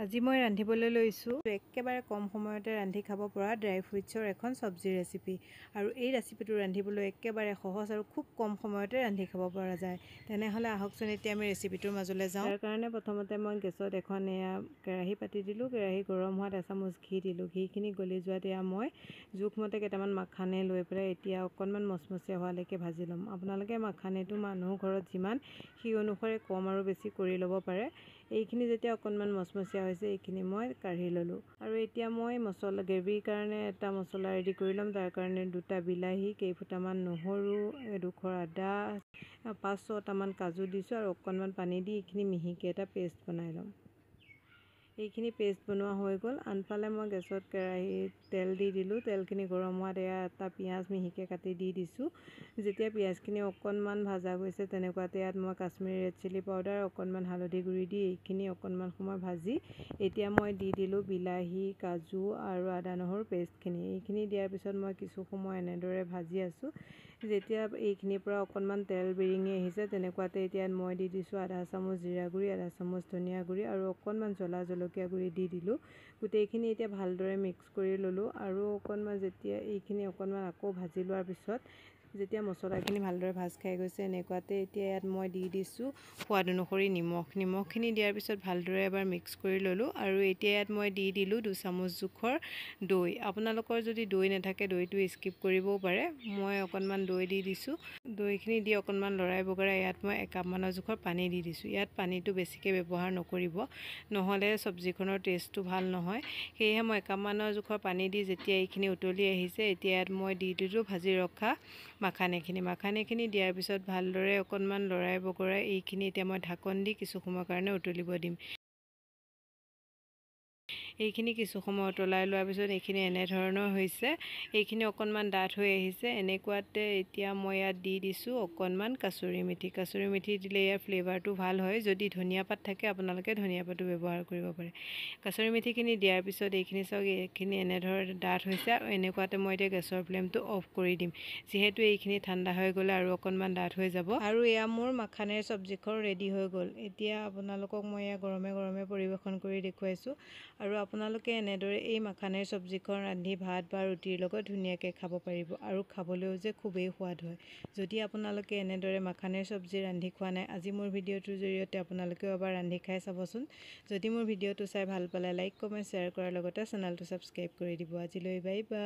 আজি মই ৰান্ধিবলৈ লৈছোঁ একেবাৰে কম সময়তে ৰান্ধি খাব পৰা ড্ৰাই ফ্ৰুটছৰ এখন চব্জি ৰেচিপি। আৰু এই ৰেচিপিটো ৰান্ধিবলৈ একেবাৰে সহজ আৰু খুব কম সময়তে ৰান্ধি খাব পৰা যায়। তেনেহ'লে আহকচোন এতিয়া আমি ৰেচিপিটোৰ মাজলৈ যাওঁ। তাৰ কাৰণে প্ৰথমতে মই গেছত এখন কেৰাহী পাতি দিলোঁ। কেৰাহী গৰম হোৱাত এচামুচ ঘি দিলোঁ। ঘিখিনি গলি যোৱাত মই জোখমতে কেইটামান মাখানে লৈ পেলাই এতিয়া অকণমান মচমচীয়া হোৱালৈকে ভাজি ল'ম। আপোনালোকে মাখানেটো মানুহৰ ঘৰত যিমান সেই অনুসাৰে কম আৰু বেছি কৰি ল'ব পাৰে। এইখিনি যেতিয়া অকণমান মচমচীয়া হৈছে এইখিনি মই কাঢ়ি ল'লোঁ। আৰু এতিয়া মই গ্ৰেভিৰ কাৰণে এটা মছলা ৰেডি কৰি ল'ম। তাৰ কাৰণে 2টা বিলাহী, কেইফুটামান নহৰু, এডোখৰ আদা, 5-6টামান কাজু দিছোঁ আৰু অকণমান পানী দি এইখিনি মিহিকৈ এটা পেষ্ট বনাই ল'ম। এইখিনি পেষ্ট বনোৱা হৈ গ'ল। আনফালে মই গেছত কেৰাহীত তেল দি দিলোঁ। তেলখিনি গৰম হোৱাত এটা পিঁয়াজ মিহিকৈ কাটি দি দিছোঁ। যেতিয়া পিঁয়াজখিনি অকণমান ভাজা গৈছে তেনেকুৱাতে ইয়াত মই কাশ্মীৰী ৰেড চিলি পাউডাৰ, অকণমান হালধি গুড়ি দি এইখিনি অকণমান সময় ভাজি এতিয়া মই দি দিলোঁ বিলাহী, কাজু আৰু আদা নহৰু পেষ্টখিনি। এইখিনি দিয়াৰ পিছত মই কিছু সময় এনেদৰে ভাজি আছোঁ। যেতিয়া এইখিনিৰ পৰা অকণমান তেল বিৰিঙি আহিছে তেনেকুৱাতে এতিয়া মই দি দিছোঁ আধা চামুচ জিৰা গুড়ি, আধা চামুচ ধনিয়া গুড়ি আৰু অকণমান জলকীয়া গুড়ি দি দিলোঁ। গোটেইখিনি এতিয়া ভালদৰে মিক্স কৰি ল'লোঁ। আৰু অকণমান যেতিয়া এইখিনি অকণমান আকৌ ভাজি লোৱাৰ পিছত যেতিয়া মছলাখিনি ভালদৰে ভাজ খাই গৈছে এনেকুৱাতে এতিয়া ইয়াত মই দি দিছোঁ সোৱাদ অনুসৰি নিমখ। নিমখখিনি দিয়াৰ পিছত ভালদৰে এবাৰ মিক্স কৰি ল'লোঁ। আৰু এতিয়া ইয়াত মই দি দিলোঁ 2 চামুচ জোখৰ দৈ। আপোনালোকৰ যদি দৈ নাথাকে দৈটো স্কিপ কৰিবও পাৰে। মই অকণমান দৈ দি দিছোঁ। দৈখিনি দি অকণমান লৰাই বগৰাই ইয়াত মই 1 কাপমানৰ জোখৰ পানী দি দিছোঁ। ইয়াত পানীটো বেছিকৈ ব্যৱহাৰ নকৰিব, নহ'লে চব্জিখনৰ টেষ্টটো ভাল নহয়। সেয়েহে মই 1 কাপমানৰ জোখৰ পানী দি যেতিয়া এইখিনি উতলি আহিছে এতিয়া ইয়াত মই দি দিলোঁ ভাজি ৰখা মাখানেখিনি। মাখানেখিনি দিয়াৰ পিছত ভালদৰে অকণমান লৰাই বগৰাই এইখিনি এতিয়া মই ঢাকন দি কিছু সময়ৰ কাৰণে উতলিব দিম। এইখিনি কিছু সময় উতলাই লোৱাৰ পিছত এইখিনি এনেধৰণৰ হৈছে। এইখিনি অকণমান ডাঠ হৈ আহিছে। এনেকুৱাতে এতিয়া মই ইয়াত দি দিছোঁ অকণমান কাচুৰি মেথি। কাচুৰি মেথি দিলে ইয়াৰ ফ্লেভাৰটো ভাল হয়। যদি ধনিয়া পাত থাকে আপোনালোকে ধনিয়া পাতো ব্যৱহাৰ কৰিব পাৰে। কাচুৰি মেথিখিনি দিয়াৰ পিছত এইখিনি চাওক এইখিনি এনেধৰণে ডাঠ হৈছে। আৰু এনেকুৱাতে মই এতিয়া গেছৰ ফ্লেমটো অফ কৰি দিম, যিহেতু এইখিনি ঠাণ্ডা হৈ গ'লে আৰু অকণমান ডাঠ হৈ যাব। আৰু এয়া মোৰ মাখানেৰ চব্জিখন ৰেডি হৈ গ'ল। এতিয়া আপোনালোকক মই এয়া গৰমে গৰমে পৰিৱেশন কৰি দেখুৱাইছোঁ। আৰু আপোনালোকে এনেদৰে এই মাখানেৰ চব্জিখন ৰান্ধি ভাত বা ৰুটিৰ লগত ধুনীয়াকৈ খাব পাৰিব। আৰু খাবলৈও যে খুবেই সোৱাদ হয়। যদি আপোনালোকে এনেদৰে মাখানেৰ চব্জি ৰান্ধি খোৱা নাই, আজি মোৰ ভিডিঅ'টোৰ জৰিয়তে আপোনালোকেও এবাৰ ৰান্ধি খাই চাবচোন। যদি মোৰ ভিডিঅ'টো চাই ভাল পালে লাইক, কমেণ্ট, শ্বেয়াৰ কৰাৰ লগতে চেনেলটো ছাবস্ক্ৰাইব কৰি দিব। আজিলৈ বাই বাই।